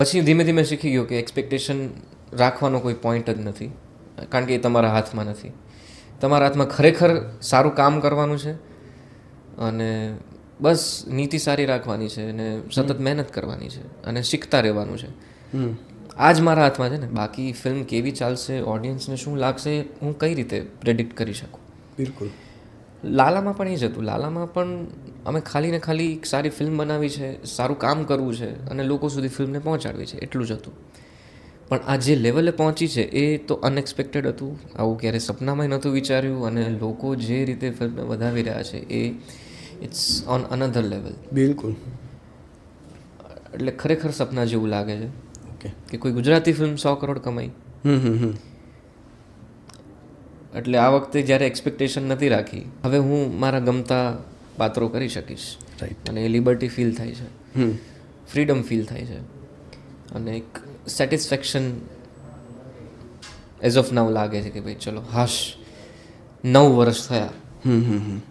પછી ધીમે ધીમે શીખી ગયો કે એક્સપેક્ટેશન રાખવાનો કોઈ પોઈન્ટ જ નથી, કારણ કે એ તમારા હાથમાં નથી. તમારા હાથમાં ખરેખર સારું કામ કરવાનું છે અને બસ નીતિ સારી રાખવાની છે અને સતત મહેનત કરવાની છે અને શીખતા રહેવાનું છે. આ જ મારા હાથમાં છે ને. બાકી ફિલ્મ કેવી ચાલશે, ઓડિયન્સને શું લાગશે, હું કઈ રીતે પ્રેડિક્ટ કરી શકું? બિલકુલ. લાલામાં પણ એ જ હતું. લાલામાં પણ અમે ખાલી ને ખાલી એક સારી ફિલ્મ બનાવી છે, સારું કામ કરવું છે અને લોકો સુધી ફિલ્મને પહોંચાડવી છે, એટલું જ હતું. પણ આ જે લેવલે પહોંચી છે એ તો અનએક્સપેક્ટેડ હતું. આવું ક્યારે સપનામાં નહોતું વિચાર્યું અને લોકો જે રીતે ફિલ્મને વધાવી રહ્યા છે એ ઇટ્સ ઓન અનધર લેવલ. બિલકુલ. એટલે ખરેખર સપના જેવું લાગે છે. ઓકે. કે કોઈ ગુજરાતી ફિલ્મ 100 કરોડ કમાઈ. એટલે આ વખતે જ્યારે એક્સપેક્ટેશન નથી રાખી, હવે હું મારા ગમતા પાત્રો કરી શકીશ. રાઈટ. અને એ લિબર્ટી ફીલ થાય છે, ફ્રીડમ ફીલ થાય છે અને એક સેટિસ્ફેક્શન એઝ ઓફ નાવ લાગે છે કે ભાઈ ચલો હાશ 9 વર્ષ થયા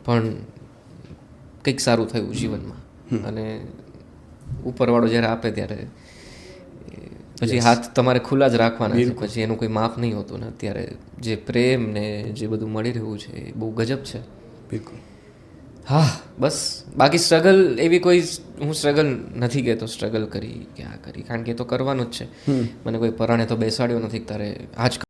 પણ કંઈક સારું થયું જીવનમાં. અને ઉપરવાળો જ્યારે આપે ત્યારે પછી હાથ તમારે ખુલ્લા જ રાખવાના છે, પછી એનું કોઈ માપ નહીં હોતું ને. અત્યારે જે પ્રેમ ને જે બધું મળી રહ્યું છે એ બહુ ગજબ છે. બિલકુલ. હા બસ. બાકી સ્ટ્રગલ એવી કોઈ હું સ્ટ્રગલ નથી કહેતો સ્ટ્રગલ કરી કે આ કરી, કારણ કે એ તો કરવાનું જ છે. મને કોઈ પરાણે તો બેસાડ્યો નથી તારે આ જ